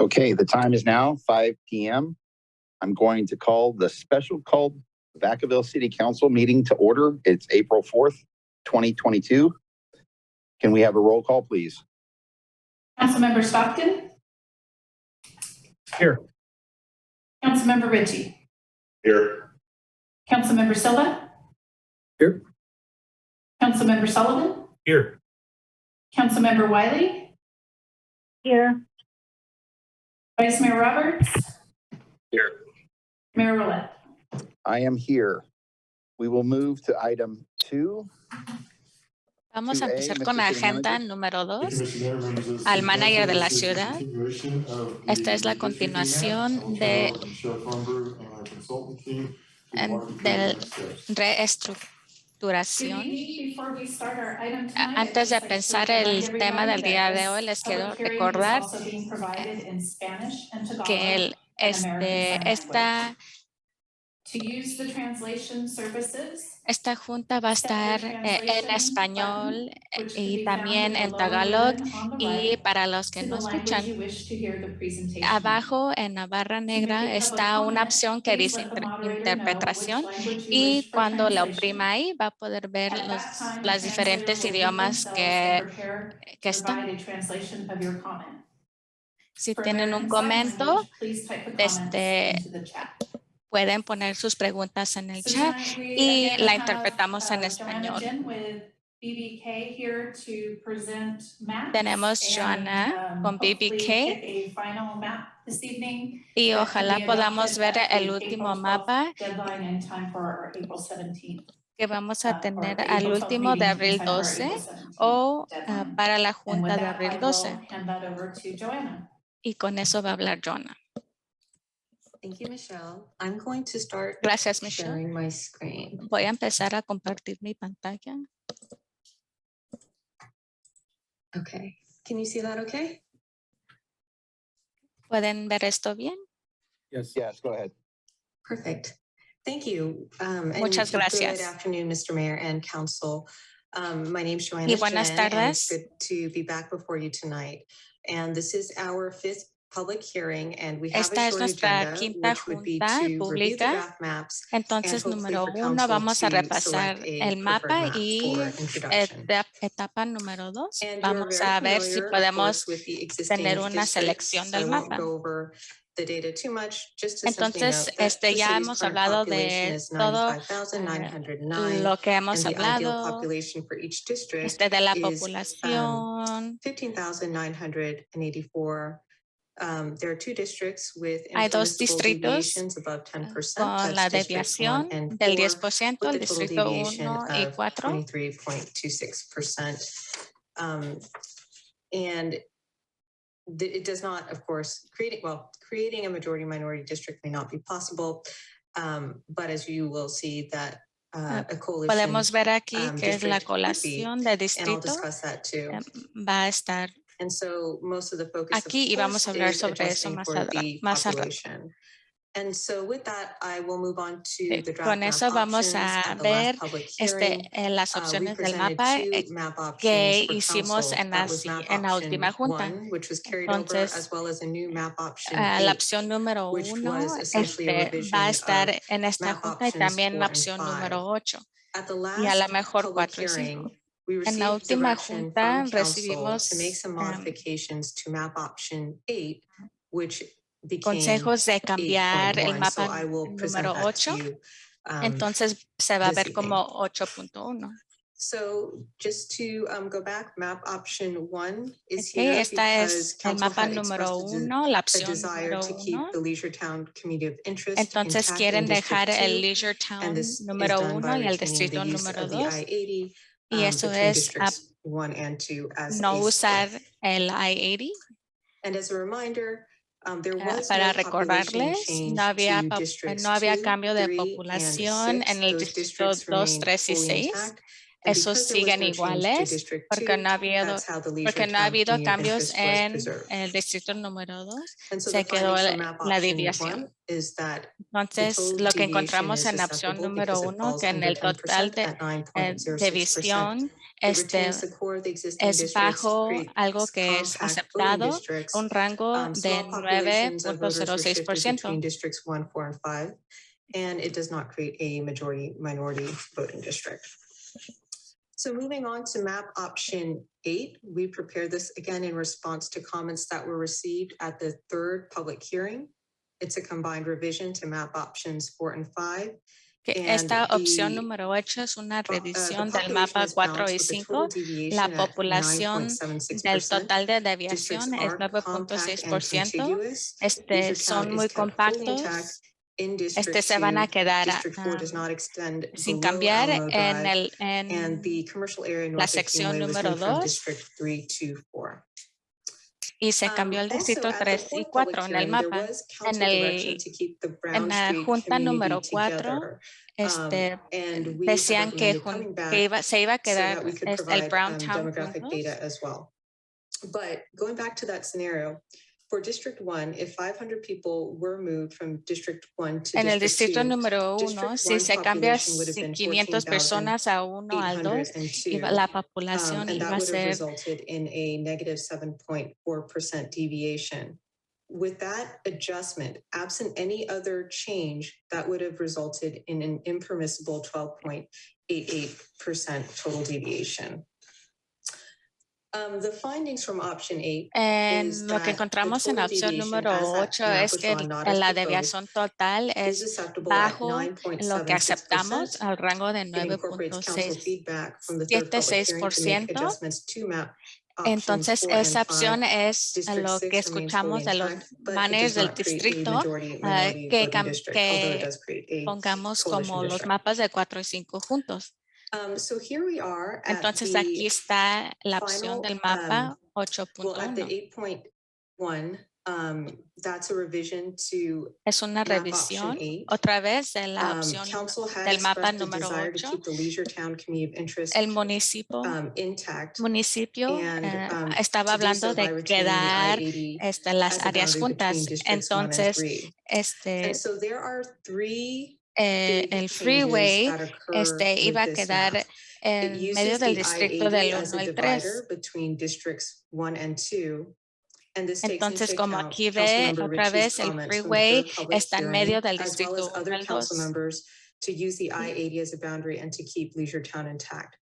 Okay, the time is now 5 p.m. I'm going to call the special called Vacaville City Council meeting to order. It's April 4th, 2022. Can we have a roll call, please? Councilmember Stockton? Here. Councilmember Ritchie? Here. Councilmember Silva? Here. Councilmember Sullivan? Here. Councilmember Wiley? Here. Vice Mayor Roberts? Here. Mayor Willett? I am here. We will move to item 2. Vamos a empezar con la agenda número 2, al manager de la ciudad. Esta es la continuación de reestructuración. Antes de pensar el tema del día de hoy, les quiero recordar que esta junta va a estar en español y también en tagalog, y para los que no escuchan, abajo en la barra negra está una opción que dice interpretación, y cuando la oprima ahí va a poder ver los diferentes idiomas que están. Si tienen un comentario, pueden poner sus preguntas en el chat y la interpretamos en español. Tenemos Joanna con BBK y ojalá podamos ver el último mapa que vamos a tener al último de abril 12 o para la junta de abril 12. Y con eso va a hablar Joanna. Thank you, Michelle. I'm going to start Gracias, Michelle. sharing my screen. Voy a empezar a compartir mi pantalla. Okay. Can you see that okay? ¿Pueden ver esto bien? Yes, go ahead. Perfect. Thank you. Muchas gracias. Good afternoon, Mr. Mayor and Council. My name is Joanna Y buenas Shen, and tardes. it's good to be back before you tonight. And this is our 5th public hearing, and we have Esta a es short nuestra agenda, quinta which would be junta to review the pública. draft maps. Entonces, and hopefully número for 1, council vamos a to repasar select a el mapa, preferred map y for introduction. etapa número 2, And vamos you're very a ver si familiar, of podemos course, with the existing tener una districts, selección so del I won't mapa. go over the data too much, just to simply Entonces, note that the ya city's hemos current hablado population de is todo 95,909, lo que hemos and the ideal hablado population for each district de la is población. 15,984. There are 2 districts with Hay 2 impermissible distritos deviations above 10%. con la That's districts 1 desviación and del 4, 10%, with el a total distrito deviation 1 y of 4. 23.26%. And it does not, of course, creating a majority minority district may not be possible, but as you will see that a coalition Podemos ver aquí que es la district would be, colación de and I'll distrito discuss that too. va a estar And so most of the focus aquí, y of vamos a hablar is sobre eso adjusting más for the al rato. population. And so with that, I will move on to the draft Con map eso vamos options. a At the ver last public hearing, las we opciones del presented mapa 2 map que options for hicimos council. en That was map la option última junta. 1, which was carried over, Entonces, as well as a new map option la 8, opción número which 1 was essentially a revision va a of estar en esta map junta, y options también 4 la and opción 5. número 8. At the Y a lo last mejor public 4 y 5. hearing, we En la received última direction junta from council recibimos to make some modifications to map option 8, which became consejos de cambiar el 8.1. So mapa I will present número that 8. to you. Entonces se va a this ver evening. como 8.1. So just to go back, map option 1 is here Esta because es el council mapa had número expressed 1, la a opción desire número to keep 1. the Leisure Town Community of Interest Entonces intact quieren in District dejar el 2, Leisure and Town this is número done 1 by y el retaining distrito the use número of the 2. I-80 Y eso between es districts 1 and 2 as no a usar split. el I-80. And as a reminder, there was Para no population recordarles, change no había to districts cambio 2, de 3, and población 6. en el Those distrito districts 2, remained 3 y fully 6. intact. And esos because there was siguen no change to iguales District porque 2, no ha habido, that's how the porque no ha Leisure habido Town community cambios interest was en preserved. el distrito número 2, And so se the quedó findings from map la option desviación. 1 is that the Entonces, total lo que deviation encontramos is en la opción acceptable número because it 1, falls que en under el total 10% de at 9.06%. visión It retains the core of the existing es districts, bajo algo creates que es compact voting aceptado, districts, un rango de small populations of voters were shifted 9.06%. between districts 1, 4, and 5, and it does not create a majority minority voting district. So moving on to map option 8, we prepared this again in response to comments that were received at the third public hearing. It's a combined revision to map options 4 and 5. Que esta opción número 8 es una revisión del mapa 4 y 5. La población del total de deviación es 9.6%. Son muy compactos. Se van a quedar sin cambiar en la sección número 2. Y se cambió el distrito 3 y 4 en el mapa. En la junta número 4, decían que se iba a quedar el Browntown juntos. But going back to that scenario, for District 1, if 500 people were moved from District 1 to En el District distrito 2, número 1, District si 1 se cambia population would have been 500 personas a 1 al 2, la población and iba that a would have ser resulted in a negative 7.4% deviation. With that adjustment, absent any other change, that would have resulted in an impermissible 12.88% total deviation. The findings from option 8 lo que encontramos en la opción número 8 es que la deviación total es bajo lo que aceptamos al rango de 9.76%. Entonces, esa opción es lo que escuchamos de los manners del distrito, que pongamos como los mapas de 4 y 5 juntos. Entonces, aquí está la opción del mapa 8.1. Es una revisión otra vez de la opción del mapa número 8. El municipio estaba hablando de quedar las áreas juntas. Entonces, el freeway iba a quedar en medio del distrito del 1 al 3. Entonces, como aquí ve otra vez, el freeway está en medio del distrito 1 al 2. To use the I-80 as a boundary and to keep Leisure Town intact.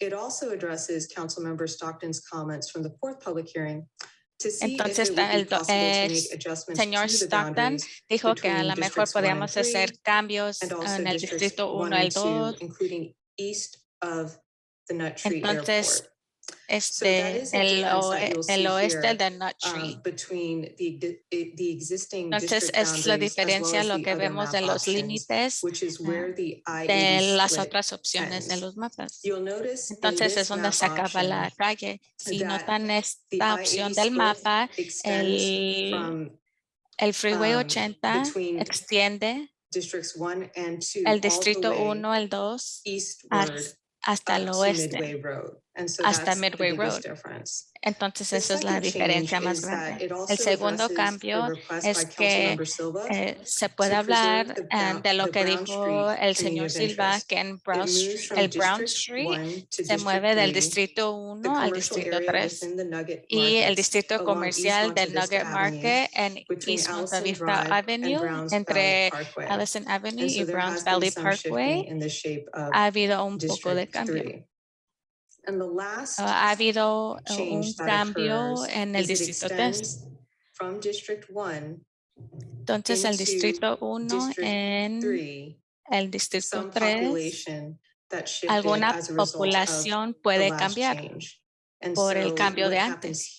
It also addresses Councilmember Stockton's comments from the fourth public hearing. Entonces, el señor Stockton dijo que a lo mejor podríamos hacer cambios en el distrito 1 al 2. Entonces, el oeste del Nut Tree. Entonces, es la diferencia lo que vemos de los límites de las otras opciones de los mapas. Entonces, es donde se acaba la calle. Si notan esta opción del mapa, el Freeway 80 extiende el distrito 1 al 2 hasta el oeste, hasta Midway Road. Entonces, esa es la diferencia más grande. El segundo cambio es que se puede hablar de lo que dijo el señor Silva, que en el Brown Street se mueve del distrito 1 al distrito 3 y el distrito comercial del Nugget Market en East Monte Vista Avenue, entre Allison Avenue y Browns Valley Parkway, ha habido un poco de cambio. Ha habido un cambio en el distrito 3. Entonces, el distrito 1 en el distrito 3, alguna población puede cambiar por el cambio de antes.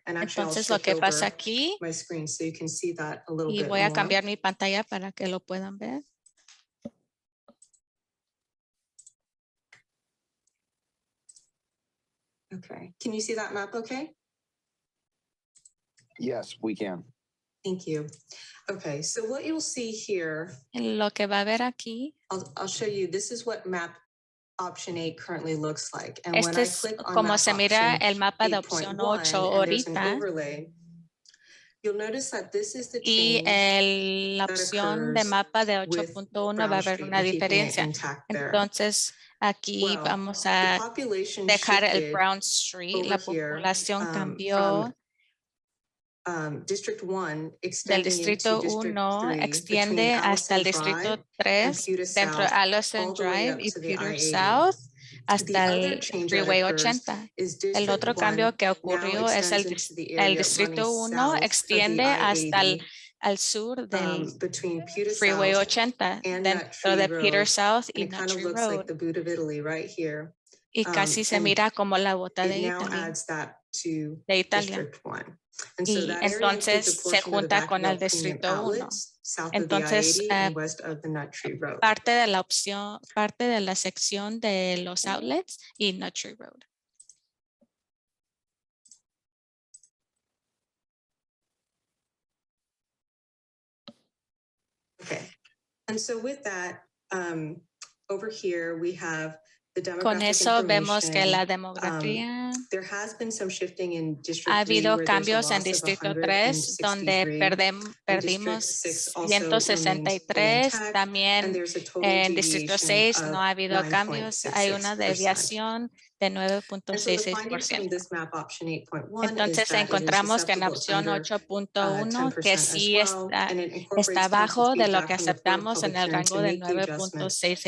Entonces, lo que pasa aquí, y voy a cambiar mi pantalla para que lo puedan ver. Okay, can you see that map okay? Yes, we can. Thank you. Okay, so what you'll see here, Lo que va a ver aquí, I'll show you, this is what map option 8 currently looks like. And when Este I es click on como map se mira option el mapa de opción 8.1 8 and there's an ahorita. overlay, you'll notice that this is the Y change la that opción de occurs mapa de with 8.1 va a Brown haber Street una and keeping it diferencia. intact there. Entonces, aquí Well, vamos the a population dejar el shifted Brown Street. La over here, población cambió District 1 del extending into distrito District 1, 3 between extiende hasta Allison el distrito Drive and 3 Pewter dentro de South Allison all the way Drive up y to the Pewter I-80. South The hasta other el change that Freeway occurs 80. is El District otro 1 cambio que now ocurrió es extends into the el area distrito running 1 south of the extiende hasta el I-80 al sur del between Pewter Freeway South 80 and dentro Nut de Tree Peter Road. South And y it kind of Nutry looks like Road. the boot of Italy right here. Y casi se And mira como la bota it de now Italia. adds that to De Italia. District 1. And so Y that area includes a entonces se portion of the junta con el Vacaville Premium distrito 1. Outlets south of the Entonces, I-80 and west of the Nut Tree Road. parte de la opción, parte de la sección de los outlets y Nutry Road. Okay. And so with that, over here we have the Con demographic eso vemos que la information. demografía There has been some shifting in ha District 3 habido where there's a cambios en loss of Distrito 3 donde 163. And perdimos District 6 also 163. remains and También there's a total en Distrito deviation 6 no of ha habido cambios. Hay una 9.66%. desviación de And so the findings from 9.66%. this map option 8.1 is Entonces that it is encontramos que en la susceptible opción under 8.1 que 10% as sí well, and it incorporates está bajo de lo que council feedback from the Florida aceptamos en Public el Hearing to rango del make the adjustments to map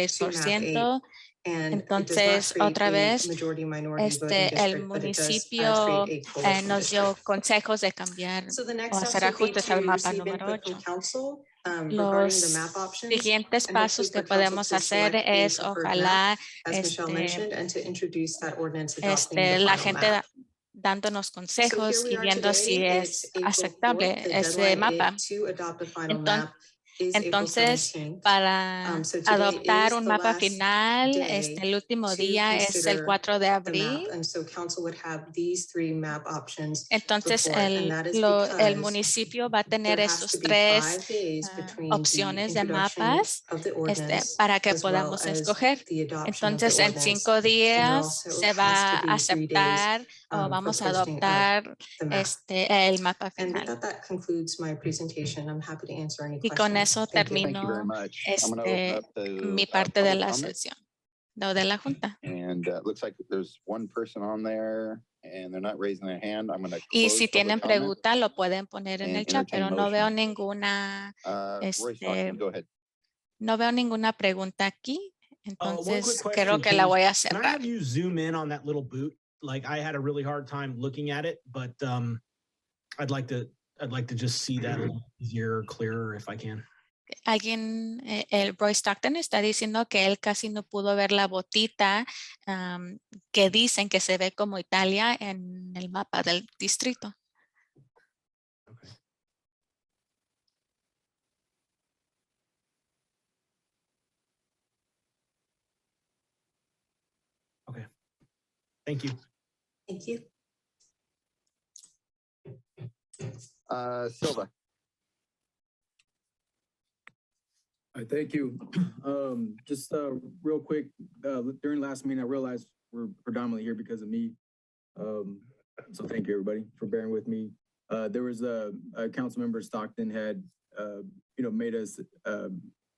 8. 9.66%. And it does not Entonces, create otra a vez, majority minority voting el district, but it does municipio create a coalition nos dio district. consejos de cambiar So the o next hacer steps would be ajustes al to mapa receive número input from 8. council regarding Los the map options. siguientes And hopefully pasos que for council podemos to hacer select a es preferred map, ojalá as Michelle mentioned, and to introduce that ordinance adopting the la final gente map. dándonos So here consejos we y are viendo today. si It's es April 4th. aceptable The ese deadline mapa. to adopt the final Entonces, map is April Entonces, 17th. para So today adoptar is un the mapa last final, day el último to día es el consider 4 de the abril. map. And so council would have these 3 map options Entonces, before it. And that is el because municipio va a tener there has estos to be 3 5 days between opciones the de introduction mapas of the ordinance para que as well podamos as escoger. the adoption of the Entonces, en ordinance. 5 días also se has va to a be 3 days aceptar o for vamos a posting of adoptar the map. el mapa And with final. that concludes my presentation. I'm happy to answer any Y con questions. eso Thank you. Thank you very termino much. I'm going to open up mi to parte de public la comment. sesión o de la junta. And it looks like there's one person on there and they're not raising their hand. I'm going to Y close si tienen public comment pregunta, lo pueden poner en and el chat, pero entertain no veo motion. ninguna, Roy Stockton, go ahead. no veo ninguna pregunta aquí. One quick Entonces, question, creo que la please. voy a Can I cerrar. have you zoom in on that little boot? Like I had a really hard time looking at it, but I'd like to just see that a little easier, clearer if I can. Alguien, el Roy Stockton está diciendo que él casi no pudo ver la botita que dicen que se ve como Italia en el mapa del distrito. Okay. Okay. Thank you. Thank you. Silva. Thank you. Just real quick, during last meeting, I realized we're predominantly here because of me. So thank you, everybody, for bearing with me. There was a council member, Stockton, had, made us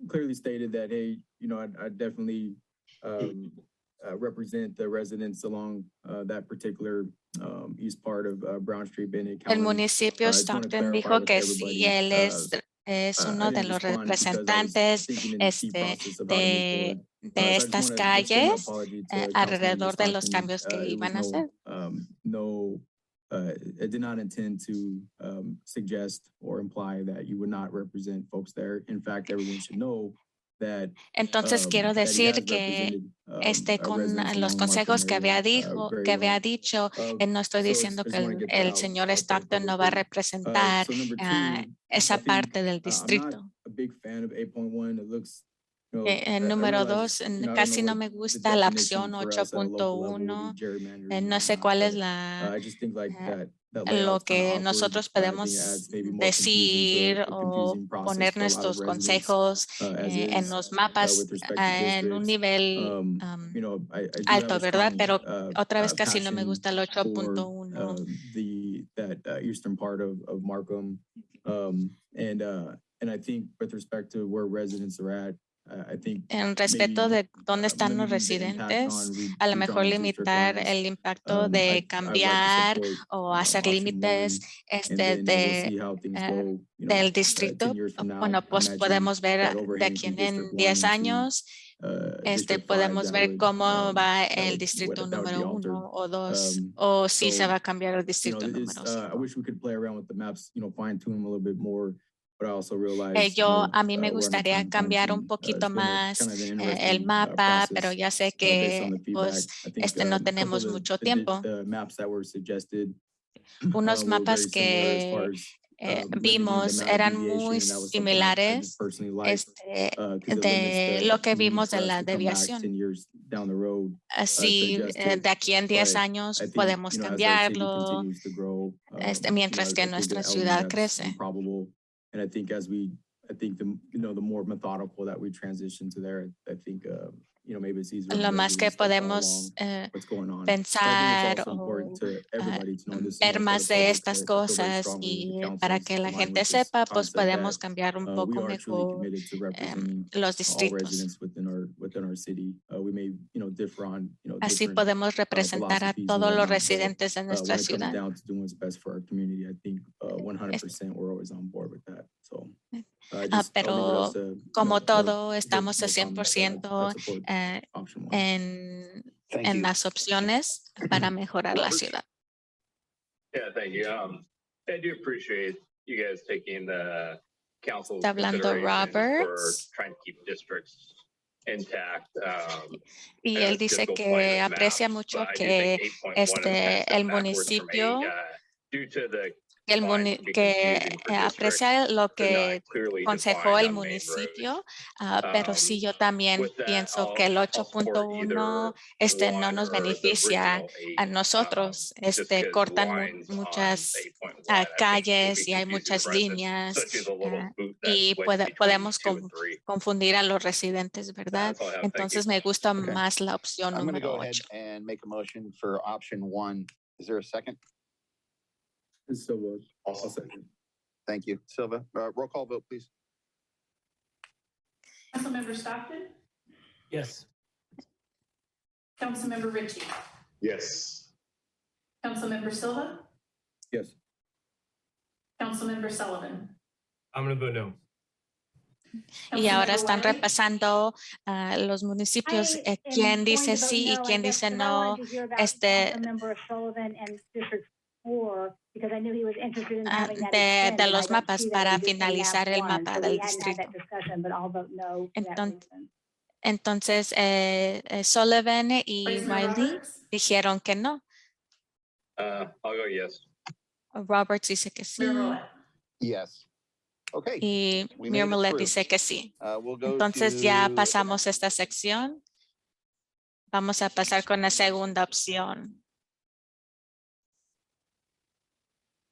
clearly stated that, hey, I definitely represent the residents along that particular east part of Brown Street, Bennett County. El municipio just wanna Stockton clarify dijo with que sí, él es uno de los representantes de estas calles alrededor de los cambios que iban a hacer. I did not intend to suggest or imply that you would not represent folks there. In fact, everyone should know that. Entonces quiero decir que con los consejos que había dicho, no estoy diciendo que el señor Stockton no va a representar esa parte del distrito. Número 2, casi no me gusta la opción 8.1. No sé cuál es la that lo layout's kinda que awkward, nosotros and I think it podemos adds maybe more confusion to decir a o confusing process poner for a lot of nuestros residents, consejos as en is, los mapas with respect to en un districts. nivel You know, I do have alto, a ¿verdad? strong, Pero otra vez casi no me passion gusta el for 8.1. that eastern part of Markham. And I think with respect to where residents are at, I think En respeto maybe, de dónde están los limiting the impact residentes, on a lo mejor redrawing district limitar lines. el impacto I'd de like to cambiar support, o hacer option límites one, and then we'll de, see how things eh, go, you know, del 10 distrito. years from now. Bueno, I pues imagine podemos ver that de overhang aquí from en District 10 1 into, años, District 5, podemos ver cómo va el that distrito would be número altered. 1 o 2, Um, o si se so, va a cambiar el You know, distrito it's, número I 5. wish we could play around with the maps, you know, fine tune them a little bit more, but I also realize, A mí me we're under gustaría time crunch, cambiar un and poquito it's been más kind of an el interesting mapa, pero process ya sé based on que the feedback. pues I think no a couple tenemos of mucho tiempo. the maps that were suggested Unos were mapas very similar as far que as limiting vimos the amount of eran deviation, muy and that was something I similares just personally liked, 'cause it limits de the lo que need vimos for en us la to come back 10 deviación. years down the road. Así, adjust it, de aquí en 10 but años I think, podemos you know, as our city cambiarlo, continues to grow, mientras que I think nuestra an ciudad element that's crece. improbable. And I think the more methodical that we transition to there, I think, you know, maybe it's easier on Lo más que residents to follow podemos along what's going on. But I think pensar it's also important o to everybody to know, this is ver more for más the de public, estas to feel very cosas strongly that the y council para is que la aligned gente with this sepa, pues concept podemos that, cambiar un we poco are truly mejor committed to representing los all distritos. residents within our city. We may, you know, differ on, you know, Así different podemos representar a philosophies and todos los whatnot, but, residentes de nuestra when it comes ciudad. down to doing what's best for our community, I think 100% we're always on board with that. So I'll leave it up Pero to, you como know, todo, hear estamos a more comments, but I'd 100% support option one. Thank en you. las opciones para mejorar la Robert? ciudad. Yeah, thank you. I do appreciate you guys taking the council's Está hablando consideration for Roberts. trying to keep districts intact. Y I know él it's dice difficult que playing with aprecia maps, mucho but I do que think 8.1 is kind of el step backwards from municipio 8, due to the que lines would be confusing for districts aprecia lo to not que clearly aconsejó defined el on main roads. municipio, pero sí yo también With that, pienso que el I'll support 8.1 either no one nos or the beneficia original 8, a nosotros. just because Cortan lines on muchas 8.1, I think, will calles be y hay confusing to muchas residents, líneas especially the little boot that y splits between podemos 2 and 3. confundir a los residentes, ¿verdad? That's all I have. Thank you. Entonces me gusta Okay. más la opción I'm gonna número go ahead 8. and make a motion for option 1. Is there a second? So, I'll second. Thank you. Silva, roll call vote, please. Councilmember Stockton, Yes. Councilmember Ritchie, Yes. Councilmember Silva, Yes. Councilmember Sullivan. I'm gonna vote no. Y ahora Councilmember están Wiley, repasando los municipios, quién dice sí y quién dice no. Councilmember Sullivan and District 4, because I knew he was interested in having that de extended. los I don't mapas see that para in map finalizar el 1, mapa so del we hadn't had distrito. that discussion, but I'll vote no for that reason. Entonces, Sullivan y Vice Mayor Wiley Roberts, dijeron que no. I'll go yes. Roberts dice que sí Mayor Rolette. Yes. Okay. y We made it Mirmolet through. dice que sí. We'll go Entonces ya to- pasamos esta sección. Vamos a pasar con la segunda opción.